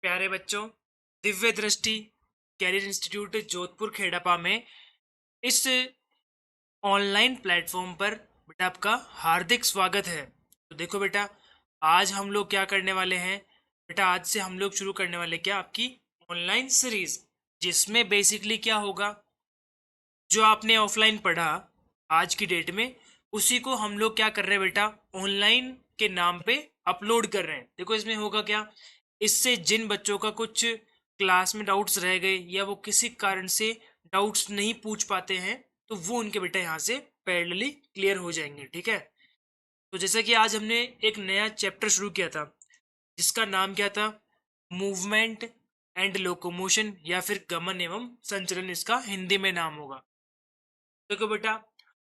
प्यारे बच्चों, दिव्य दृष्टि कैरियर इंस्टीट्यूट जोधपुर खेड़ापा में इस ऑनलाइन प्लेटफॉर्म पर बेटा आपका हार्दिक स्वागत है। तो देखो बेटा, आज हम लोग क्या करने वाले हैं। बेटा आज से हम लोग शुरू करने वाले क्या आपकी ऑनलाइन सीरीज, जिसमें बेसिकली क्या होगा, जो आपने ऑफलाइन पढ़ा आज की डेट में, उसी को हम लोग क्या कर रहे हैं बेटा, ऑनलाइन के नाम पे अपलोड कर रहे हैं। देखो इसमें होगा क्या, इससे जिन बच्चों का कुछ क्लास में डाउट्स रह गए या वो किसी कारण से डाउट्स नहीं पूछ पाते हैं, तो वो उनके बेटा यहाँ से पैरेलली क्लियर हो जाएंगे। ठीक है। तो जैसा कि आज हमने एक नया चैप्टर शुरू किया था, जिसका नाम क्या था, मूवमेंट एंड लोकोमोशन, या फिर गमन एवं संचलन इसका हिंदी में नाम होगा। देखो बेटा,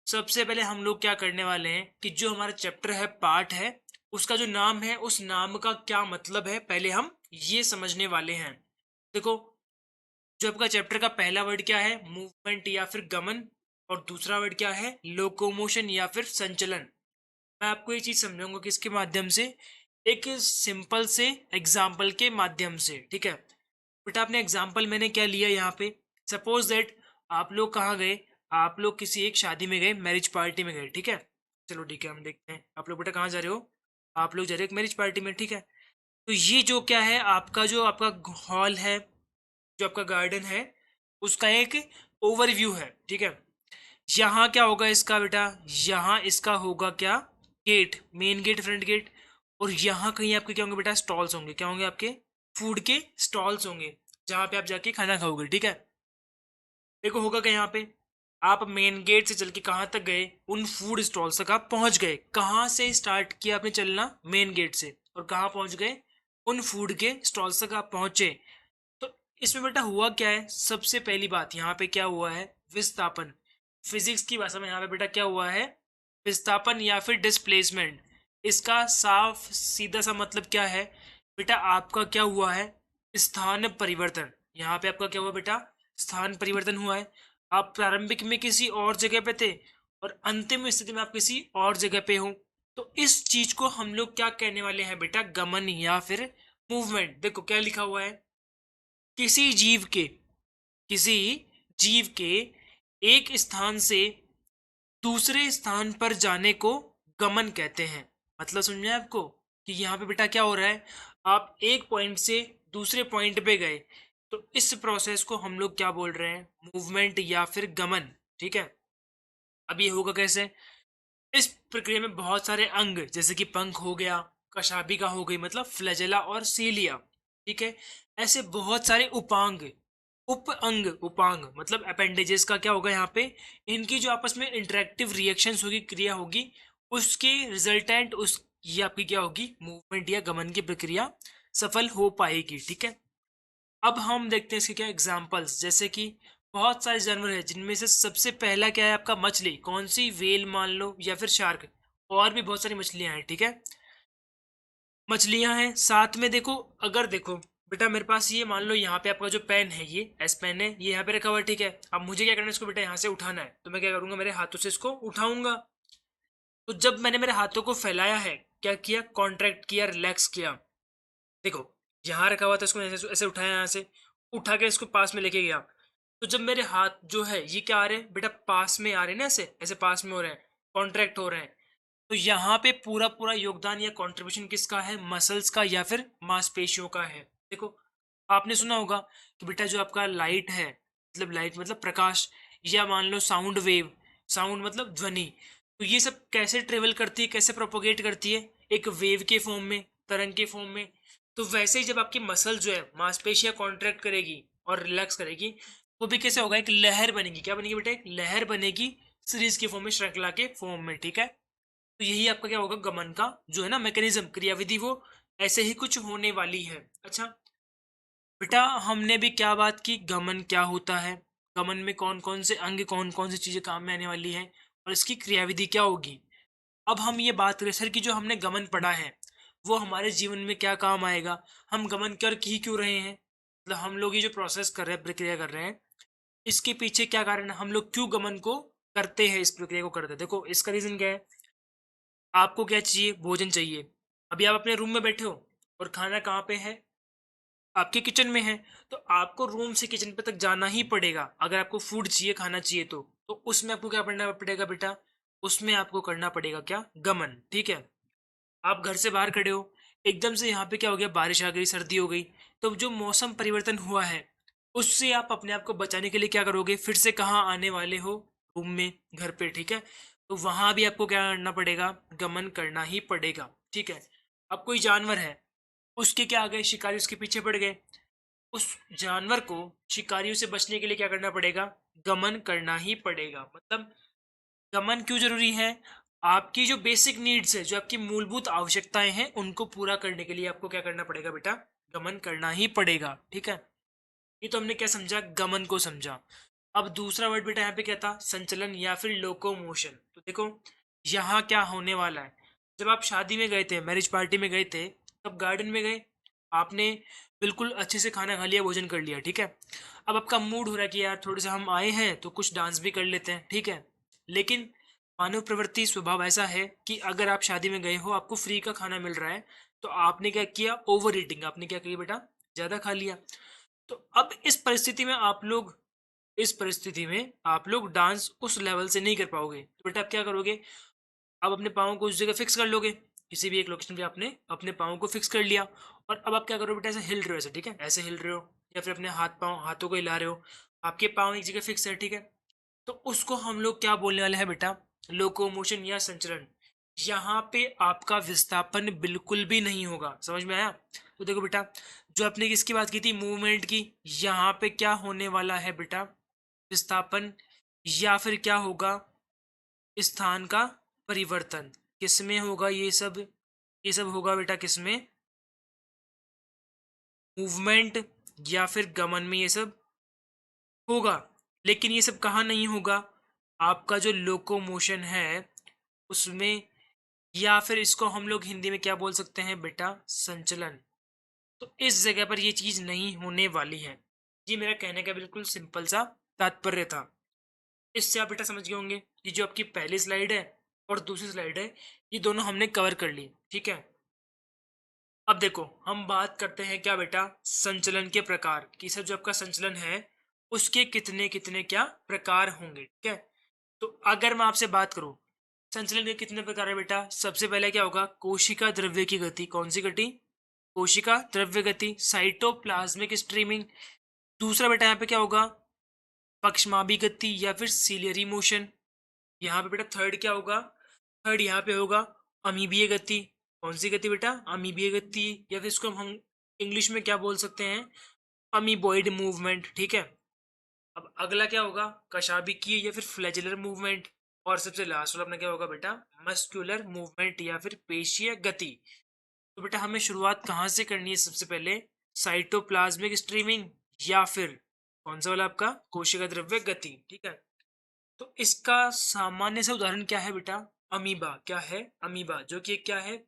सबसे पहले हम लोग क्या करने वाले हैं कि जो हमारा चैप्टर है, पार्ट है, उसका जो नाम है, उस नाम का क्या मतलब है, पहले हम ये समझने वाले हैं। देखो, जो आपका चैप्टर का पहला वर्ड क्या है, मूवमेंट या फिर गमन, और दूसरा वर्ड क्या है, लोकोमोशन या फिर संचलन। मैं आपको ये चीज समझाऊंगा किसके माध्यम से, एक सिंपल से एग्जाम्पल के माध्यम से। ठीक है बेटा, आपने एग्जाम्पल मैंने क्या लिया यहाँ पे, सपोज दैट आप लोग कहाँ गए, आप लोग किसी एक शादी में गए, मैरिज पार्टी में गए। ठीक है, चलो ठीक है, हम देखते हैं आप लोग बेटा कहाँ जा रहे हो। आप लोग जा रहे हो एक मैरिज पार्टी में। ठीक है, तो ये जो क्या है, आपका जो आपका हॉल है, जो आपका गार्डन है, उसका एक ओवरव्यू है। ठीक है, यहाँ क्या होगा इसका बेटा, यहाँ इसका होगा क्या, gate, main gate, front gate. और यहाँ कहीं आपके क्या होंगे बेटा, स्टॉल्स होंगे। क्या होंगे आपके, फूड के स्टॉल्स होंगे, जहाँ पे आप जाके खाना खाओगे। ठीक है, देखो होगा क्या यहाँ पे, आप मेन गेट से चल के कहाँ तक गए, उन फूड स्टॉल्स तक आप पहुंच गए। कहाँ से स्टार्ट किया आपने चलना, मेन गेट से, और कहाँ पहुंच गए, उन फूड के स्टॉल्स तक आप पहुंचे। तो इसमें बेटा हुआ क्या है, सबसे पहली बात यहाँ पे क्या हुआ है, विस्थापन। फिजिक्स की भाषा में यहाँ पे बेटा क्या हुआ है, विस्थापन या फिर डिस्प्लेसमेंट। इसका साफ सीधा सा मतलब क्या है बेटा, आपका क्या हुआ है, स्थान परिवर्तन। यहाँ पे आपका क्या हुआ बेटा, स्थान परिवर्तन हुआ है। आप प्रारंभिक में किसी और जगह पे थे, और अंतिम स्थिति में आप किसी और जगह पे हो। तो इस चीज को हम लोग क्या कहने वाले हैं बेटा, गमन या फिर मूवमेंट। देखो क्या लिखा हुआ है, किसी जीव के, किसी जीव के एक स्थान से दूसरे स्थान पर जाने को गमन कहते हैं। मतलब समझ में आया आपको, कि यहाँ पे बेटा क्या हो रहा है, आप एक पॉइंट से दूसरे पॉइंट पे गए, तो इस प्रोसेस को हम लोग क्या बोल रहे हैं, मूवमेंट या फिर गमन। ठीक है, अब ये होगा कैसे, इस प्रक्रिया में बहुत सारे अंग, जैसे कि पंख हो गया, कशाभिका हो गई मतलब फ्लैजेला और सीलिया, ठीक है, ऐसे बहुत सारे उपांग, उप अंग, उपांग मतलब अपेंडेजेस का क्या होगा यहाँ पे, इनकी जो आपस में इंटरेक्टिव रिएक्शंस होगी, क्रिया होगी, उसके रिजल्टेंट उस, ये आपकी क्या होगी, मूवमेंट या गमन की प्रक्रिया सफल हो पाएगी। ठीक है, अब हम देखते हैं इसके क्या एग्जाम्पल्स, जैसे कि बहुत सारे जानवर हैं, जिनमें से सबसे पहला क्या है आपका, मछली। कौन सी, वेल मान लो या फिर शार्क, और भी बहुत सारी मछलियां हैं। ठीक है, मछलियां हैं, साथ में देखो, अगर देखो बेटा मेरे पास ये मान लो, यहाँ पे आपका जो पेन है, ये एस पेन है, ये यहाँ पे रखा हुआ है। ठीक है, अब मुझे क्या करना है, इसको बेटा यहाँ से उठाना है, तो मैं क्या करूंगा, मेरे हाथों से इसको उठाऊंगा। तो जब मैंने मेरे हाथों को फैलाया है, क्या किया, कॉन्ट्रैक्ट किया, रिलैक्स किया। देखो यहाँ रखा हुआ था, इसको ऐसे ऐसे उठाया, यहाँ से उठा के इसको पास में लेके गया। तो जब मेरे हाथ जो है ये क्या आ रहे हैं बेटा, पास में आ रहे हैं ना, ऐसे ऐसे पास में हो रहे हैं, कॉन्ट्रैक्ट हो रहे हैं। तो यहाँ पे पूरा पूरा योगदान या कंट्रीब्यूशन किसका है, मसल्स का या फिर मांसपेशियों का है। देखो आपने सुना होगा कि बेटा जो आपका लाइट है, मतलब लाइट मतलब प्रकाश, या मान लो साउंड वेव, साउंड मतलब ध्वनि, तो ये सब कैसे ट्रेवल करती है, कैसे प्रोपोगेट करती है, एक वेव के फॉर्म में, तरंग के फॉर्म में। तो वैसे ही जब आपकी मसल जो है, मांसपेशियां कॉन्ट्रैक्ट करेगी और रिलैक्स करेगी, वो भी कैसे होगा, एक लहर बनेगी। क्या बनेगी बेटा, एक लहर बनेगी, सीरीज के फॉर्म में, श्रृंखला के फॉर्म में। ठीक है, तो यही आपका क्या होगा, गमन का जो है ना मैकेनिज्म, क्रियाविधि, वो ऐसे ही कुछ होने वाली है। अच्छा बेटा, हमने भी क्या बात की, गमन क्या होता है, गमन में कौन कौन से अंग, कौन कौन सी चीजें काम में आने वाली हैं, और इसकी क्रियाविधि क्या होगी। अब हम ये बात करें सर कि जो हमने गमन पढ़ा है, वो हमारे जीवन में क्या काम आएगा, हम गमन कर ही क्यों रहे हैं, मतलब हम लोग ये जो प्रोसेस कर रहे हैं, प्रक्रिया कर रहे हैं, इसके पीछे क्या कारण है, हम लोग क्यों गमन को करते हैं, इस प्रक्रिया को करते हैं। देखो इसका रीजन क्या है, आपको क्या चाहिए, भोजन चाहिए। अभी आप अपने रूम में बैठे हो, और खाना कहाँ पे है, आपके किचन में है, तो आपको रूम से किचन पे तक जाना ही पड़ेगा। अगर आपको फूड चाहिए, खाना चाहिए तो उसमें आपको क्या करना पड़ेगा बेटा? उसमें आपको करना पड़ेगा क्या? गमन, ठीक है? आप घर से बाहर खड़े हो, एकदम से यहाँ पे क्या हो गया, बारिश आ गई, सर्दी हो गई, तो जो मौसम परिवर्तन हुआ है, उससे आप अपने आप को बचाने के लिए क्या करोगे? फिर से कहाँ आने वाले हो? रूम में, घर पे, ठीक है? तो वहां भी आपको क्या करना पड़ेगा? गमन करना ही पड़ेगा, ठीक है? अब कोई जानवर है, उसके क्या आ गए, शिकारी उसके पीछे पड़ गए, उस जानवर को शिकारियों से बचने के लिए क्या करना पड़ेगा? गमन करना ही पड़ेगा। मतलब गमन क्यों जरूरी है? आपकी जो बेसिक नीड्स है, जो आपकी मूलभूत आवश्यकताएं हैं, उनको पूरा करने के लिए आपको क्या करना पड़ेगा बेटा? गमन करना ही पड़ेगा, ठीक है? ये तो हमने क्या समझा? गमन को समझा। अब दूसरा वर्ड बेटा यहाँ पे क्या था? संचलन या फिर लोकोमोशन। तो देखो यहाँ क्या होने वाला है, जब आप शादी में गए थे, मैरिज पार्टी में गए थे, तब गार्डन में गए, आपने बिल्कुल अच्छे से खाना खा लिया, भोजन कर लिया, ठीक है? अब आपका मूड हो रहा है कि यार थोड़े से हम आए हैं तो कुछ डांस भी कर लेते हैं, ठीक है? लेकिन मानव प्रवृत्ति स्वभाव ऐसा है कि अगर आप शादी में गए हो, आपको फ्री का खाना मिल रहा है, तो आपने क्या किया? ओवर ईटिंग, आपने क्या किया बेटा? ज्यादा खा लिया। तो अब इस परिस्थिति में आप लोग डांस उस लेवल से नहीं कर पाओगे, तो बेटा आप क्या करोगे? आप अपने पाँव को उस जगह फिक्स कर लोगे, किसी भी एक लोकेशन पे आपने अपने पाँव को फिक्स कर लिया, और अब आप क्या करो बेटा? ऐसे हिल रहे हो, ऐसे, ठीक है? ऐसे हिल रहे हो, या फिर अपने हाथों को हिला रहे हो, आपके पाँव एक जगह फिक्स है, ठीक है? तो उसको हम लोग क्या बोलने वाले हैं बेटा? लोकोमोशन या संचलन। यहाँ पे आपका विस्थापन बिल्कुल भी नहीं होगा, समझ में आया? तो देखो बेटा, जो आपने किसकी बात की थी? मूवमेंट की। यहाँ पे क्या होने वाला है बेटा? विस्थापन, या फिर क्या होगा? स्थान का परिवर्तन। किसमें होगा ये सब? ये सब होगा बेटा किसमें? मूवमेंट या फिर गमन में ये सब होगा। लेकिन ये सब कहाँ नहीं होगा? आपका जो लोकोमोशन है उसमें, या फिर इसको हम लोग हिंदी में क्या बोल सकते हैं बेटा? संचलन। तो इस जगह पर ये चीज नहीं होने वाली है। ये मेरा कहने का बिल्कुल सिंपल सा तात्पर्य था। इससे आप बेटा समझ गए होंगे कि जो आपकी पहली स्लाइड है और दूसरी स्लाइड है, ये दोनों हमने कवर कर ली, ठीक है? अब देखो हम बात करते हैं क्या बेटा? संचलन के प्रकार की। सब जो आपका संचलन है उसके कितने कितने क्या प्रकार होंगे, ठीक है? तो अगर मैं आपसे बात करूं, संचलन के कितने प्रकार है बेटा? सबसे पहले क्या होगा? कोशिका द्रव्य की गति। कौन सी गति? कोशिका द्रव्य गति, साइटोप्लाज्मिक स्ट्रीमिंग। दूसरा बेटा यहाँ पे क्या होगा? पक्षमाभी गति या फिर सीलियरी मोशन। यहाँ पे बेटा थर्ड क्या होगा? थर्ड यहाँ पे होगा अमीबीय गति। कौन सी गति बेटा? अमीबीय गति, या फिर इसको हम इंग्लिश में क्या बोल सकते हैं? अमीबॉइड मूवमेंट, ठीक है? अब अगला क्या होगा? कशाभिकीय या फिर फ्लैजिलर मूवमेंट। और सबसे लास्ट वाला अपना क्या होगा बेटा? मस्कुलर मूवमेंट या फिर पेशीय गति। तो बेटा हमें शुरुआत कहाँ से करनी है? सबसे पहले साइटोप्लाज्मिक स्ट्रीमिंग, या फिर कौन सा वाला आपका? कोशिका द्रव्य गति, ठीक है? तो इसका सामान्य सा उदाहरण क्या है बेटा? अमीबा। क्या है? अमीबा, जो कि क्या है?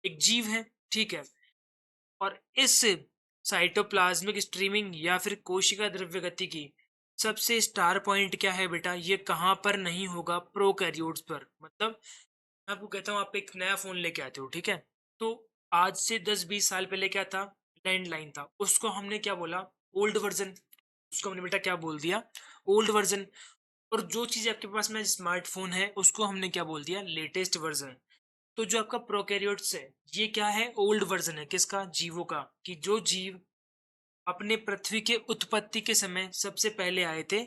एक जीव है, ठीक है? और इस साइटोप्लाज्मिक स्ट्रीमिंग या फिर कोशिका द्रव्य गति की सबसे स्टार पॉइंट क्या है बेटा? ये कहाँ पर नहीं होगा? प्रोकैरियोट्स पर। मतलब मैं आपको कहता हूँ, आप एक नया फोन लेके आते हो, ठीक है? तो आज से 10-20 साल पहले क्या था? लैंडलाइन था, उसको हमने क्या बोला? Old version. उसको हमने बेटा क्या बोल दिया? Old version. और जो चीज आपके पास में स्मार्टफोन है उसको हमने क्या बोल दिया? Latest version. तो जो आपका प्रोकैरियोट्स है, ये क्या है? ओल्ड वर्जन है। किसका? जीवों का। कि जो जीव अपने पृथ्वी के उत्पत्ति के समय सबसे पहले आए थे,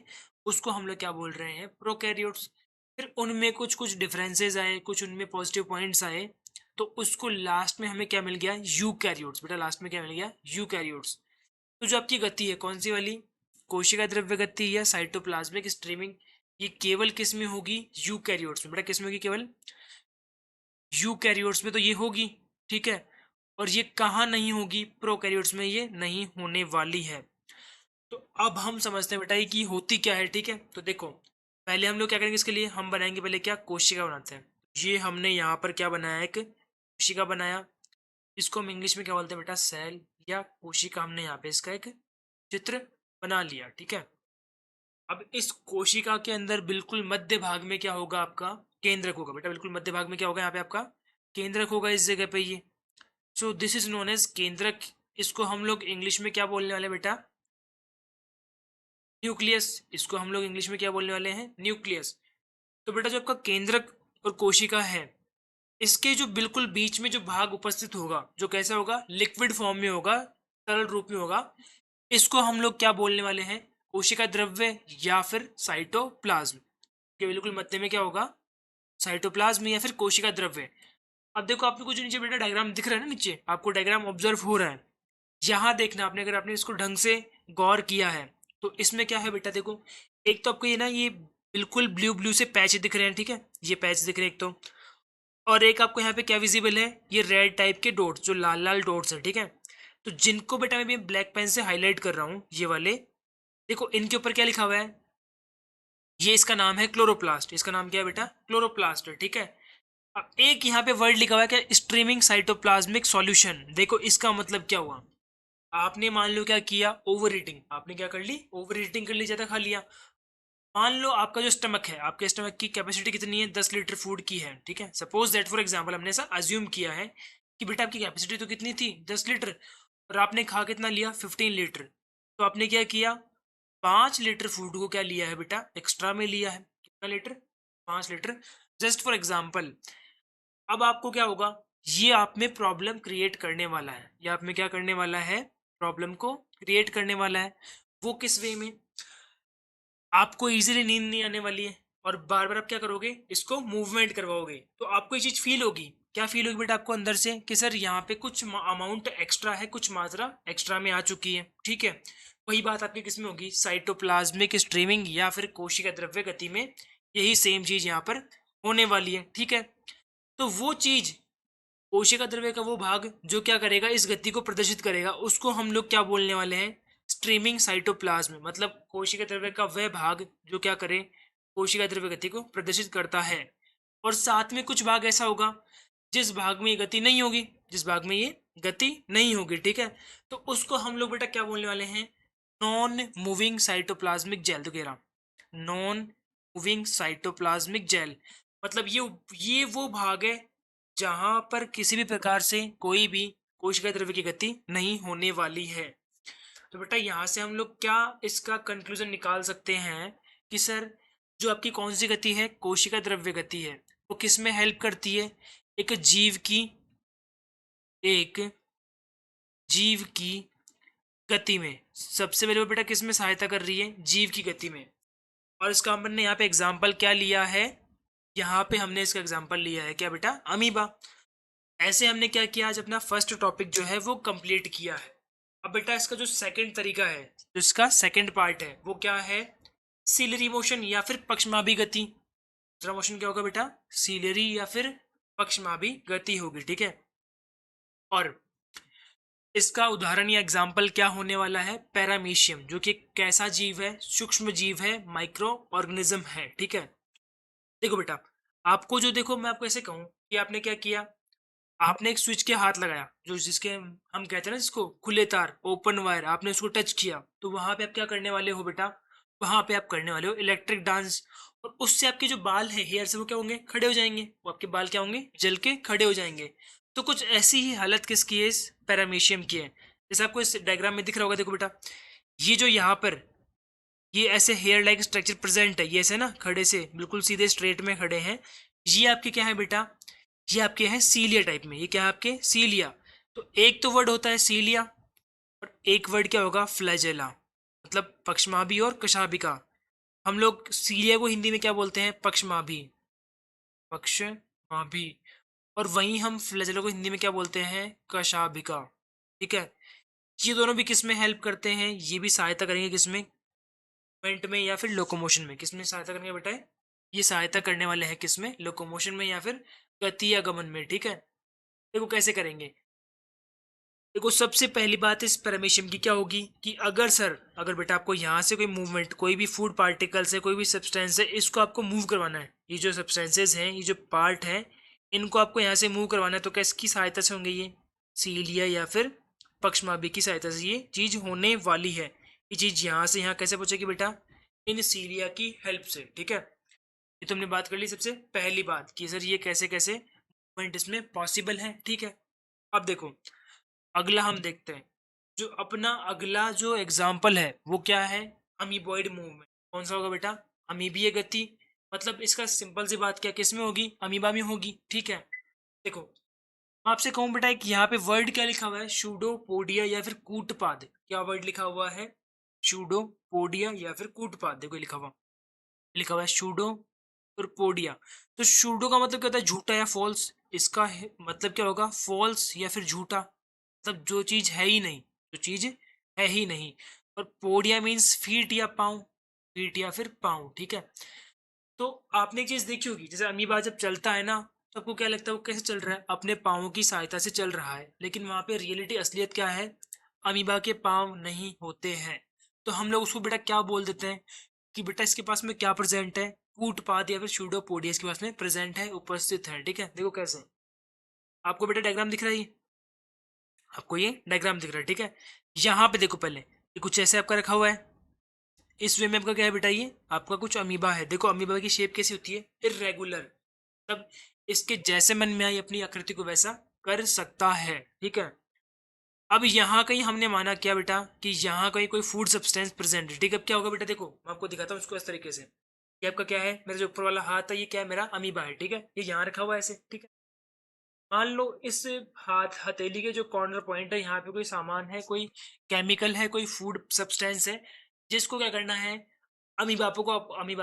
उसको हम लोग क्या बोल रहे हैं? प्रोकैरियोट्स। फिर उनमें कुछ कुछ डिफरेंसेस आए, कुछ उनमें पॉजिटिव पॉइंट्स आए, तो उसको लास्ट में हमें क्या मिल गया? यूकैरियोट्स। बेटा लास्ट में क्या मिल गया? यूकैरियोट्स। तो जो आपकी गति है कौन सी वाली? कोशिका द्रव्य गति या साइटोप्लाज्मिक स्ट्रीमिंग, ये केवल किस में होगी? यूकैरियोट्स में। बेटा किस में होगी? केवल यूकैरियोट्स में तो ये होगी, ठीक है? और ये कहाँ नहीं होगी? प्रोकैरियोट्स में ये नहीं होने वाली है। तो अब हम समझते हैं बेटा ये कि होती क्या है, ठीक है? तो देखो पहले हम लोग क्या करेंगे, इसके लिए हम बनाएंगे पहले क्या? कोशिका बनाते हैं। ये हमने यहाँ पर क्या बनाया? एक कोशिका बनाया। इसको हम इंग्लिश में क्या बोलते हैं बेटा? सेल या कोशिका। हमने यहाँ पे इसका एक चित्र बना लिया, ठीक है? अब इस कोशिका के अंदर बिल्कुल मध्य भाग में क्या होगा? आपका केंद्रक होगा। बेटा बिल्कुल मध्य भाग में क्या होगा? यहाँ पे आपका केंद्रक होगा, इस जगह पे ये। So this is known as केंद्रक इसको हम लोग इंग्लिश में क्या बोलने वाले हैं बेटा? न्यूक्लियस। इसको हम लोग इंग्लिश में क्या बोलने वाले हैं? न्यूक्लियस। तो बेटा जो आपका केंद्रक और कोशिका है, इसके जो बिल्कुल बीच में जो भाग उपस्थित होगा, जो कैसा होगा? लिक्विड फॉर्म में होगा, तरल रूप में होगा, इसको हम लोग क्या बोलने वाले हैं? कोशिका द्रव्य या फिर साइटोप्लाज्म। के बिल्कुल मध्य में क्या होगा? साइटोप्लाज्म या फिर कोशिका द्रव्य। अब देखो आपको जो नीचे बेटा डायग्राम दिख रहा है ना, नीचे आपको डायग्राम ऑब्जर्व हो रहा है, यहाँ देखना आपने, अगर आपने इसको ढंग से गौर किया है तो इसमें क्या है बेटा? देखो, एक तो आपको ये ना, ये बिल्कुल ब्लू ब्लू से पैच दिख रहे हैं, ठीक है, ये पैच दिख रहे हैं एक तो, और एक आपको यहाँ पे क्या विजिबल है? ये रेड टाइप के डॉट्स, जो लाल लाल डॉट्स है, ठीक है। तो जिनको बेटा मैं ब्लैक पेन से हाईलाइट कर रहा हूँ, ये वाले, देखो इनके ऊपर क्या लिखा हुआ है? ये इसका नाम है क्लोरोप्लास्ट। इसका नाम क्या है बेटा? क्लोरोप्लास्ट है, ठीक है। अब एक यहाँ पे वर्ड लिखा हुआ है क्या? Streaming cytoplasmic solution. देखो इसका मतलब क्या हुआ? आपने मान लो क्या किया? Over eating. आपने क्या कर ली? ओवर ईटिंग कर ली, ज्यादा खा लिया। मान लो आपका जो स्टमक है, आपके स्टमक की कैपेसिटी कितनी है? 10 लीटर फूड की है, ठीक है। सपोज दैट फॉर एग्जांपल हमने ऐसा अज्यूम किया है कि बेटा आपकी कैपेसिटी तो कितनी थी? 10 लीटर, और आपने खा कितना लिया? 15 लीटर। तो आपने क्या किया? 5 लीटर फूड को क्या लिया है बेटा? एक्स्ट्रा में लिया है। कितना litre? 5 litre. Just for example, अब आपको क्या होगा? ये आप में प्रॉब्लम क्रिएट करने वाला है। ये आप में क्या करने वाला है? प्रॉब्लम को क्रिएट करने वाला है। वो किस वे में? आपको इजीली नींद नहीं आने वाली है, और बार बार आप क्या करोगे? इसको मूवमेंट करवाओगे, तो आपको ये चीज फील होगी। क्या फील होगी बेटा आपको अंदर से? कि सर यहाँ पे कुछ अमाउंट एक्स्ट्रा है, कुछ मात्रा एक्स्ट्रा में आ चुकी है, ठीक है। वही बात आपकी किस में होगी? साइटोप्लाज्मिक स्ट्रीमिंग या फिर कोशिका द्रव्य गति में यही सेम चीज यहाँ पर होने वाली है, ठीक है। तो वो चीज, कोशिका द्रव्य का वो भाग जो क्या करेगा? इस गति को प्रदर्शित करेगा, उसको हम लोग क्या बोलने वाले हैं? Streaming cytoplasm. मतलब कोशिका द्रव्य का वह भाग जो क्या करे? कोशिका द्रव्य गति को प्रदर्शित करता है। और साथ में कुछ भाग ऐसा होगा जिस भाग में ये गति नहीं होगी, जिस भाग में ये गति नहीं होगी, ठीक है। तो उसको हम लोग बेटा क्या बोलने वाले हैं? नॉन मूविंग साइटोप्लाज्मिक जेल वगैरह। नॉन मूविंग साइटोप्लाज्मिक जेल मतलब ये वो भाग है जहां पर किसी भी प्रकार से कोई भी कोशिका द्रव्य की गति नहीं होने वाली है। तो बेटा यहाँ से हम लोग क्या इसका कंक्लूजन निकाल सकते हैं कि सर जो आपकी कौन सी गति है? कोशिका द्रव्य गति है। वो किस में हेल्प करती है? एक जीव की, एक जीव की गति में। सबसे पहले वो बेटा किस में सहायता कर रही है? जीव की गति में। और इसका हमने यहाँ पे एग्जाम्पल क्या लिया है? यहाँ पे हमने इसका एग्जाम्पल लिया है क्या बेटा? अमीबा। ऐसे हमने क्या किया? आज अपना फर्स्ट टॉपिक जो है वो कंप्लीट किया है। अब बेटा इसका जो सेकंड तरीका है, जो इसका सेकंड पार्ट है, वो क्या है? सीलरी मोशन या फिर पक्षमाभी गति। दूसरा मोशन क्या होगा बेटा? सीलरी या फिर पक्षमाभी गति होगी, ठीक है। और इसका उदाहरण या एग्जाम्पल क्या होने वाला है? पैरामीशियम, जो कि एक कैसा जीव है? सूक्ष्म जीव है, माइक्रो ऑर्गेनिज्म है, ठीक है। देखो बेटा, आपको जो, देखो मैं आपको ऐसे कहूँ कि आपने क्या किया? आपने एक स्विच के हाथ लगाया, जो जिसके हम कहते हैं ना, जिसको खुले तार, ओपन वायर, आपने उसको टच किया, तो वहां पे आप क्या करने वाले हो बेटा? वहां पे आप करने वाले हो इलेक्ट्रिक डांस। और उससे आपके जो बाल है, हेयर से, वो क्या होंगे? खड़े हो जाएंगे। वो आपके बाल क्या होंगे? जल के खड़े हो जाएंगे। तो कुछ ऐसी ही हालत किसकी है? इस पैरामीशियम की है। जैसे आपको इस डायग्राम में दिख रहा होगा, देखो बेटा, ये जो यहाँ पर ये ऐसे हेयर लाइक स्ट्रक्चर प्रेजेंट है, ये ऐसे ना खड़े से बिल्कुल सीधे स्ट्रेट में खड़े हैं, ये आपके क्या है बेटा? ये आपके हैं सीलिया टाइप में। ये क्या है आपके? सीलिया। तो एक तो वर्ड होता है सीलिया, और एक वर्ड क्या होगा? फ्लैजेला, मतलब पक्षमाभी और कशाभिका। हम लोग सीलिया को हिंदी में क्या बोलते हैं? पक्षमाभी, पक्षमाभी। और वहीं हम फ्लैजेला को हिंदी में क्या बोलते हैं? कशाभिका, ठीक है। ये दोनों भी किस में हेल्प करते हैं? ये भी सहायता करेंगे किसमें? मूवमेंट में या फिर लोकोमोशन में। किसमें सहायता करेंगे बेटा? ये सहायता करने वाले हैं किसमें? लोकोमोशन में या फिर गति या गमन में, ठीक है। देखो कैसे करेंगे। देखो सबसे पहली बात इस पैरामीशियम की क्या होगी कि अगर सर, अगर बेटा आपको यहाँ से कोई मूवमेंट, कोई भी फूड पार्टिकल्स है, कोई भी सब्सटेंस है, इसको आपको मूव करवाना है, ये जो सब्सटेंसेज हैं, ये जो पार्ट हैं, इनको आपको यहाँ से मूव करवाना है, तो किसकी सहायता से होंगे? ये सीलिया या फिर पक्षमाभी की सहायता से ये चीज होने वाली है। ये चीज यहाँ से यहाँ कैसे पहुंचेगी बेटा? इन सीलिया की हेल्प से, ठीक है। ये तो हमने बात कर ली सबसे पहली बात कि सर ये कैसे कैसे मूवमेंट इसमें पॉसिबल है, ठीक है। अब देखो, अगला हम देखते हैं। जो अपना अगला जो एग्जाम्पल है वो क्या है, अमीबॉइड मूवमेंट। कौन सा होगा बेटा, अमीबीय गति। मतलब इसका सिंपल सी बात क्या किस में होगी, अमीबा में होगी। ठीक है, देखो आपसे कहूं बेटा कि यहाँ पे वर्ड क्या लिखा हुआ है, शूडोपोडिया या फिर कूटपाद। क्या वर्ड लिखा हुआ है, शूडोपोडिया या फिर कूटपाद। देखो लिखा हुआ है शूडो और पोडिया। तो शूडो का मतलब क्या होता है, झूठा या फॉल्स। इसका मतलब क्या होगा, फॉल्स या फिर झूठा, मतलब जो चीज है ही नहीं, जो चीज है ही नहीं। और पोडिया मीन्स फीट या पाँव, फीट या फिर पाँव। ठीक है, तो आपने एक चीज देखी होगी, जैसे अमीबा जब चलता है ना, तो आपको क्या लगता है वो कैसे चल रहा है, अपने पाँवों की सहायता से चल रहा है। लेकिन वहां पे रियलिटी असलियत क्या है, अमीबा के पाँव नहीं होते हैं। तो हम लोग उसको बेटा क्या बोल देते हैं कि बेटा इसके पास में क्या प्रेजेंट है, कूटपाद या फिर सूडोपोडिया इसके पास में प्रेजेंट है, उपस्थित है। ठीक है, देखो कैसे, आपको बेटा डायग्राम दिख रहा है, आपको ये डायग्राम दिख रहा है। ठीक है, यहाँ पे देखो पहले ये कुछ ऐसे आपका रखा हुआ है। इस वे में आपका क्या है बेटा, ये आपका कुछ अमीबा है। देखो अमीबा की शेप कैसी होती है, इरेगुलर। तब इसके जैसे मन में आई अपनी आकृति को वैसा कर सकता है। ठीक है, अब यहाँ कहीं हमने माना क्या बेटा कि यहाँ कहीं कोई फूड सब्सटेंस प्रेजेंट है। ठीक है, अब क्या होगा बेटा, देखो मैं आपको दिखाता हूँ इसको इस तरीके से। ये आपका क्या है, मेरा जो ऊपर वाला हाथ है ये क्या है, मेरा अमीबा है। ठीक है, ये यहाँ रखा हुआ है ऐसे। ठीक है, मान लो इस हाथ हथेली के जो कॉर्नर पॉइंट है यहाँ पे कोई सामान है, कोई केमिकल है, कोई फूड सब्सटेंस है, जिसको क्या करना है, अमीबा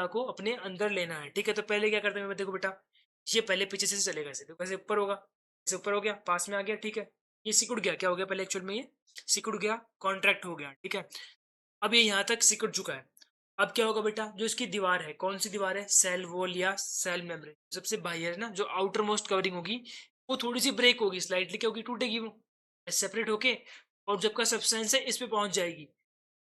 को अपने अंदर लेना है। ठीक है, तो पहले क्या करते हैं, देखो बेटा ये पहले पीछे से चलेगा ऐसे, तो कैसे ऊपर होगा, ऐसे ऊपर हो गया, पास में आ गया। ठीक है, ये सिकुड़ गया, क्या हो गया पहले एक्चुअल में, ये सिकुड़ गया, कॉन्ट्रैक्ट हो गया। ठीक है, अब ये यहाँ तक सिकुड़ चुका है। अब क्या होगा बेटा, जो इसकी दीवार है, कौन सी दीवार है, सेल वॉल या सेल मेम्ब्रेन, सबसे बाहर है ना, जो आउटर मोस्ट कवरिंग होगी, वो थोड़ी सी ब्रेक होगी स्लाइटली, क्या होगी, टूटेगी वो सेपरेट होके, और जब का सब्सटेंस है इस पे पहुंच जाएगी।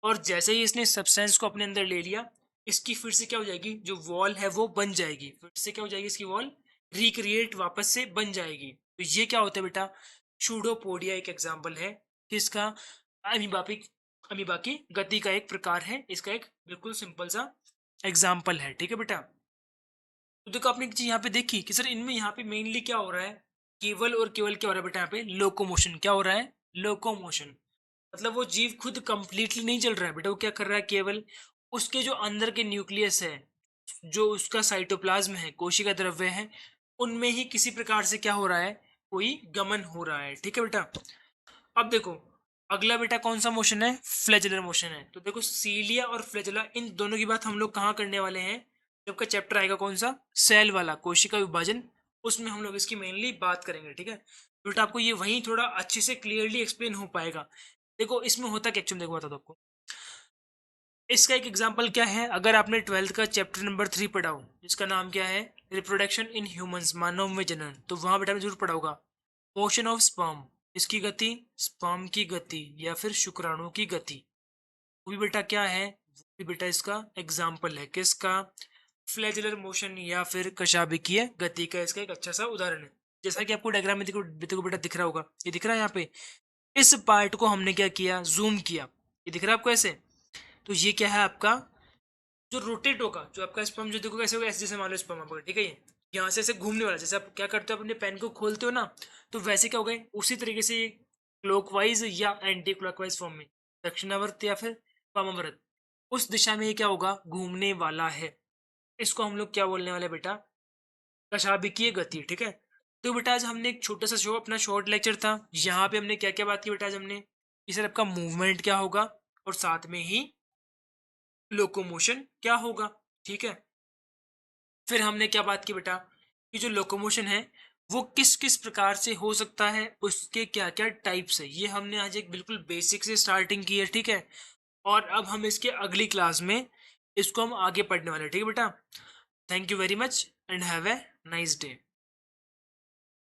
और जैसे ही इसने सब्सटेंस को अपने अंदर ले लिया, इसकी फिर से क्या हो जाएगी, जो वॉल है वो बन जाएगी, फिर से क्या हो जाएगी, इसकी वॉल रिक्रिएट वापस से बन जाएगी। तो ये क्या होता है बेटा, शूडोपोडिया एक एग्जाम्पल है किसका, अमीबापिक अमीबा की गति का एक प्रकार है, इसका एक बिल्कुल सिंपल सा एग्जाम्पल है। ठीक है बेटा, तो देखो आपने एक चीज यहाँ पे देखी कि सर इनमें यहाँ पे मेनली क्या हो रहा है, केवल और केवल क्या हो रहा है बेटा, यहाँ पे लोकोमोशन। क्या हो रहा है, लोकोमोशन। मतलब वो जीव खुद कंप्लीटली नहीं चल रहा है बेटा, वो क्या कर रहा है, केवल उसके जो अंदर के न्यूक्लियस है, जो उसका साइटोप्लाज्म है, कोशिका द्रव्य है, उनमें ही किसी प्रकार से क्या हो रहा है, कोई गमन हो रहा है। ठीक है बेटा, अब देखो अगला बेटा कौन सा मोशन है, फ्लैजेलर मोशन है। तो देखो सीलिया और फ्लैजेला, इन दोनों की बात हम लोग कहाँ करने वाले हैं, जब का चैप्टर आएगा कौन सा, सेल वाला, कोशिका विभाजन, उसमें हम लोग इसकी मेनली बात करेंगे। ठीक है, तो बेटा आपको ये वहीं थोड़ा अच्छे से क्लियरली एक्सप्लेन हो पाएगा। देखो इसमें होता क्या, एक्चुअली देखो बता दो आपको, इसका एक एग्जांपल क्या है, अगर आपने 12th का चैप्टर नंबर 3 पढ़ा हो, जिसका नाम क्या है, रिप्रोडक्शन इन ह्यूमंस, मानव में जनन, तो वहां बेटा जरूर पढ़ा होगा मोशन ऑफ स्पर्म, इसकी गति, स्पर्म की गति या फिर शुक्राणु की गति। वो भी बेटा क्या है, वो भी बेटा इसका एग्जाम्पल है किसका, फ्लैजेलर मोशन या फिर कशाभिकीय गति का इसका एक अच्छा सा उदाहरण है। जैसा कि आपको डायग्राम में देखो देखो बेटा दिख रहा होगा, ये दिख रहा है यहाँ पे, इस पार्ट को हमने क्या किया, जूम किया, ये दिख रहा है आपको ऐसे। तो ये क्या है आपका, जो रोटेट होगा, जो आपका स्पर्म जो देखो कैसे होगा, ऐसे जैसे मान लो स्पर्म आपका, ठीक है, ये यहाँ से ऐसे घूमने वाला, जैसे आप क्या करते हो अपने पेन को खोलते हो ना, तो वैसे क्या होगा, उसी तरीके से क्लॉकवाइज या एंटी क्लॉकवाइज फॉर्म में, दक्षिणावर्त या फिर वामावर्त, उस दिशा में ये क्या होगा, घूमने वाला है। इसको हम लोग क्या बोलने वाले बेटा, कशाभिकीय गति। ठीक है, तो बेटा आज हमने एक छोटा सा शो, अपना शॉर्ट लेक्चर था, यहाँ पे हमने क्या क्या बात की बेटा, आज हमने कि सर आपका मूवमेंट क्या होगा, और साथ में ही लोकोमोशन क्या होगा। ठीक है, फिर हमने क्या बात की बेटा कि जो लोकोमोशन है वो किस किस प्रकार से हो सकता है, उसके क्या क्या टाइप्स है, ये हमने आज एक बिल्कुल बेसिक से स्टार्टिंग की है। ठीक है, और अब हम इसके अगली क्लास में इसको हम आगे पढ़ने वाले हैं। ठीक है बेटा, thank you very much and have a nice day.